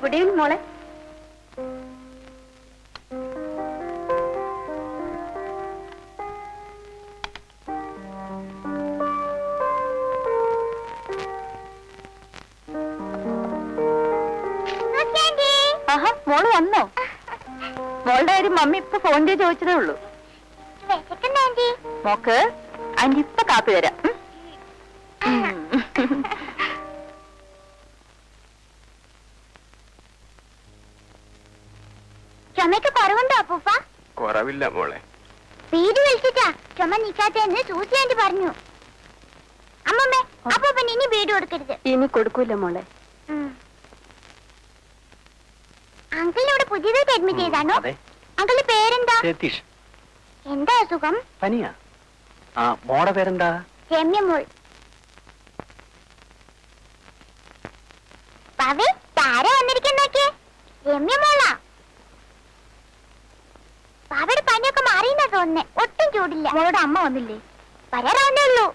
Good evening മോളെ. ആഹാ, മോള് വന്നോ? മോളുടെ കാര്യം മമ്മി ഇപ്പൊ ഫോൺ ചെയ്ത് ചോദിച്ചതേ ഉള്ളൂ. മോക്ക് ആന്റി ഇപ്പൊ കാപ്പി തരാം. ചുമക്ക് കുറവുണ്ടോ അപ്പൂപ്പ? കുറവില്ല മോളെ. വീട് വിളിച്ചിട്ടാ ചുമ നിക്കാത്തെന്ന് സൂസി ആന്റി പറഞ്ഞു. അമ്മമ്മേ, അപ്പൂപ്പൻ ഇനി വീട് കൊടുക്കരുത്. ഇനി കൊടുക്കൂല മോളെ. അങ്കിളിനോട് പുതിയതായിട്ട് അഡ്മിറ്റ് ചെയ്താണോ? അങ്കിളിന്റെ പേരെന്താ? സതീഷ്. എന്താ അസുഖം? പനിയാ. മോടെ പേരെന്താ? രമ്യമോൾ. പവി താര വന്നിരിക്കുന്നൊക്കെ രമ്യമോളാ. പവയുടെ പനിയൊക്കെ മാറിയെന്നാ തോന്നുന്നേ. ഒട്ടും ചൂടില്ല. മോളുടെ അമ്മ വന്നില്ലേ? വരാറാവുന്നേ ഉള്ളൂ.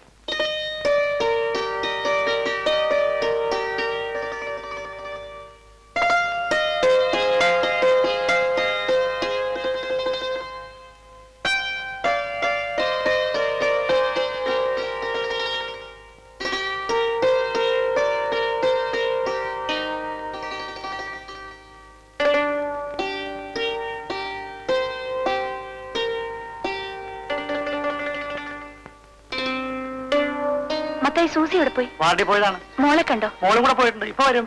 സൂസി ഇവിടെ പോയി? വാർഡിൽ പോയതാണ്. മോളെ കണ്ടോ? മോളും കൂടെ പോയിട്ടുണ്ട്. ഇപ്പൊ വരും.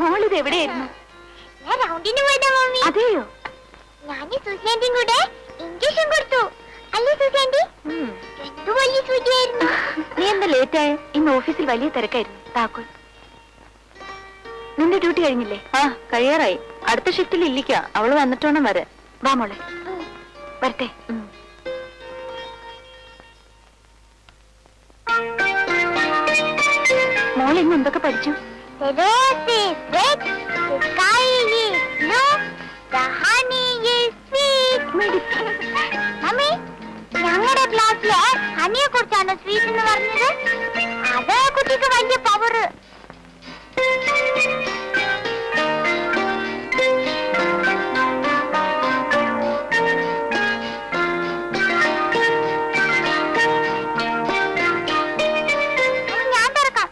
മോളിത് എവിടെയായിരുന്നു? ഞാൻ റൗണ്ടിന് പോയതാ മമ്മി. അതെയോ? ഞാൻ സുശാന്റിയും കൂടെ ഇഞ്ചക്ഷൻ കൊടുത്തു. അല്ലേ സുശാന്റി? എന്ത് വലിയ സൂചിയായിരുന്നു. നീ എന്താ ലേറ്റായ? ഇന്ന് ഓഫീസിൽ വലിയ തിരക്കായിരുന്നു. താക്കോൽ. നിന്റെ ഡ്യൂട്ടി കഴിഞ്ഞില്ലേ? കഴിയാറായി. അടുത്ത ഷിഫ്റ്റിൽ ഇല്ലിക്ക. അവള് വന്നിട്ട് വേണം വരെ. വാ മോളെ. വരട്ടെ. മോൾ ഇന്ന് എന്തൊക്കെ പഠിച്ചു? മമ്മി, ഞങ്ങളുടെ ക്ലാസ്സില് ഹണിയെ കുറിച്ചാണ് സ്വീറ്റ് എന്ന് പറഞ്ഞത്. അതാ കുട്ടിക്ക് വലിയ പവറ്. ഞാൻ തുറക്കാം.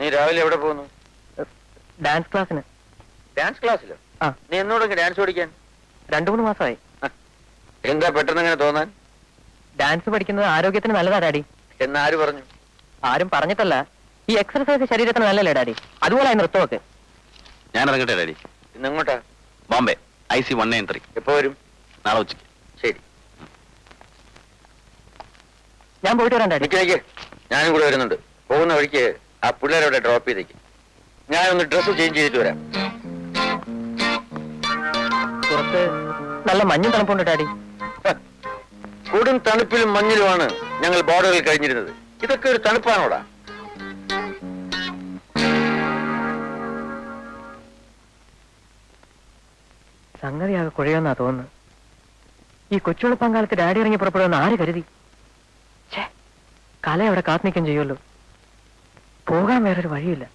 നീ രാവിലെ എവിടെ പോകുന്നു? ഡാൻസ് ക്ലാസ്സിന്. ഡാൻസ് ക്ലാസ്സിലോ? നീ എന്നോടൊക്കെ ഡാൻസ് പഠിക്കാൻ? 2-3 മാസമായി. എന്താ പെട്ടെന്ന് അങ്ങനെ തോന്നാൻ? ഡാൻസ് പഠിക്കുന്നത് ആരോഗ്യത്തിന് നല്ലതാ ഡാഡി. എന്നാര് പറഞ്ഞു? ആരും പറഞ്ഞിട്ടല്ല. ഈ എക്സർസൈസ് ശരീരത്തിന് നല്ലല്ലേ ഡാഡി? അതുപോലെ നൃത്തമൊക്കെ. ഞാൻ ഇറങ്ങട്ടെ ഡാഡി. ഇന്നെങ്ങോട്ടാ? ബോംബെ IC 193. എപ്പോ വരും? നാളെ ഉച്ചയ്ക്ക്. ശരി, ഞാൻ പോയിട്ട് വരാം ഡാഡി. നിൽക്ക്. ഞാനും കൂടെ വരുന്നുണ്ട്. പോകുന്ന വഴിക്ക് ആ പിള്ളേരവിടെ ഡ്രോപ്പ് ചെയ്തേക്ക്. ഞാനൊന്ന് ഡ്രസ്സ് ചേഞ്ച് ചെയ്തിട്ട് വരാം. പുറത്ത് നല്ല മഞ്ഞും തണുപ്പുണ്ട് ഡാഡി. കൊടും തണുപ്പിലും മഞ്ഞിലുമാണ് ഞങ്ങൾ ബോർഡറിൽ കഴിഞ്ഞിരുന്നത്. ഇതൊക്കെ ഒരു തണുപ്പാണോടാ? സംഗതിയാകെ കുഴയുമെന്നാ തോന്നുന്നു. ഈ കൊച്ചുവെളുപ്പങ്കാലത്ത് ഡാഡി ഇറങ്ങി പുറപ്പെടുമെന്ന് ആര് കരുതി? കല അവിടെ കാത്തു നിൽക്കാൻ ചെയ്യുമല്ലോ. പോകാൻ വേറൊരു വഴിയില്ല.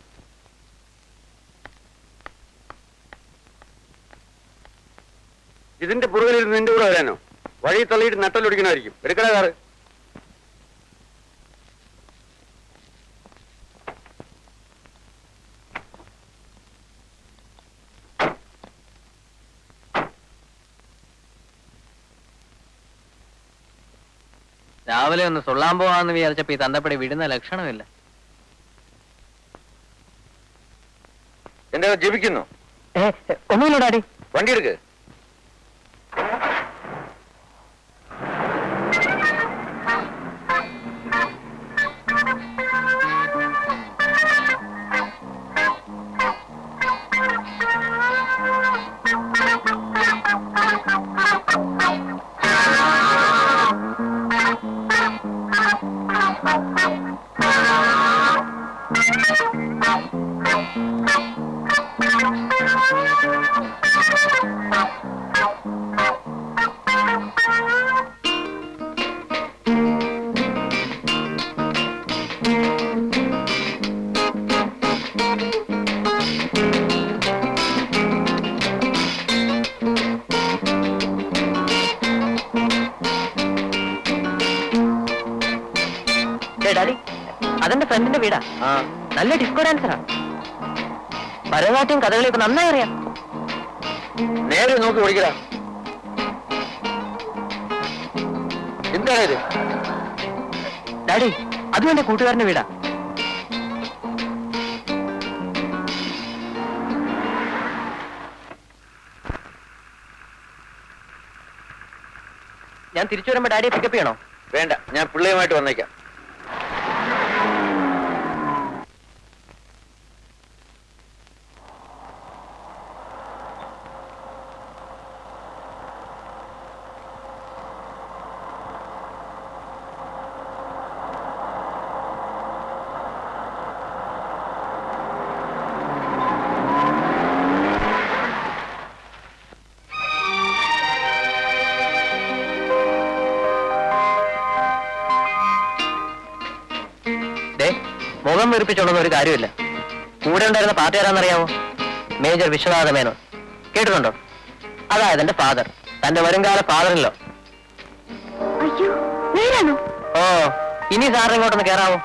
ഇതിന്റെ പുറകിലിരുന്ന് നിന്റെ കൂടെ വരാനോ? വഴി തള്ളിയിട്ട് നട്ടലൊടിക്കണമായിരിക്കും. എടുക്കണ കാറ്. രാവിലെ ഒന്ന് സൊള്ളാൻ പോവാന്ന് വിചാരിച്ചപ്പോ ഈ തന്തപ്പടി വിടുന്ന ലക്ഷണമില്ല. എന്താ ജപിക്കുന്നു? ഒന്നുമില്ല ഡാഡി. വണ്ടി എടുക്ക്. ഡാഡി അതെന്റെ ഫ്രണ്ടിന്റെ വീടാ. ആ നല്ല ഡിസ്കോ ഡാൻസറാ. ഭരതനാട്യം കഥകളിയൊക്കെ നന്നായി അറിയാം. നേരെ നോക്കി ഓടിക്കടാ. എന്താണ് ഇത്? ഡാഡി അതും എന്റെ കൂട്ടുകാരന്റെ വീടാ. ഞാൻ തിരിച്ചു വരുമ്പോ ഡാഡിയെ പിക്കപ്പ് ചെയ്യണോ? വേണ്ട, ഞാൻ പിള്ളയുമായിട്ട് വന്നേക്കാം. മുഖം വീർപ്പിച്ചോണ്ടൊന്നും ഒരു കാര്യമില്ല. കൂടെ ഉണ്ടായിരുന്ന പാർട്ടി ആരാന്നറിയാമോ? മേജർ വിശ്വനാഥ മേനോൻ. കേട്ടിട്ടുണ്ടോ? അതായത് എന്റെ ഫാദർ, തന്റെ വരുംകാല ഫാദറിലോ. അയ്യോ നേരാണോ? ഓ, ഇനി സാറിന് ഇങ്ങോട്ടൊന്ന് കേറാവോ?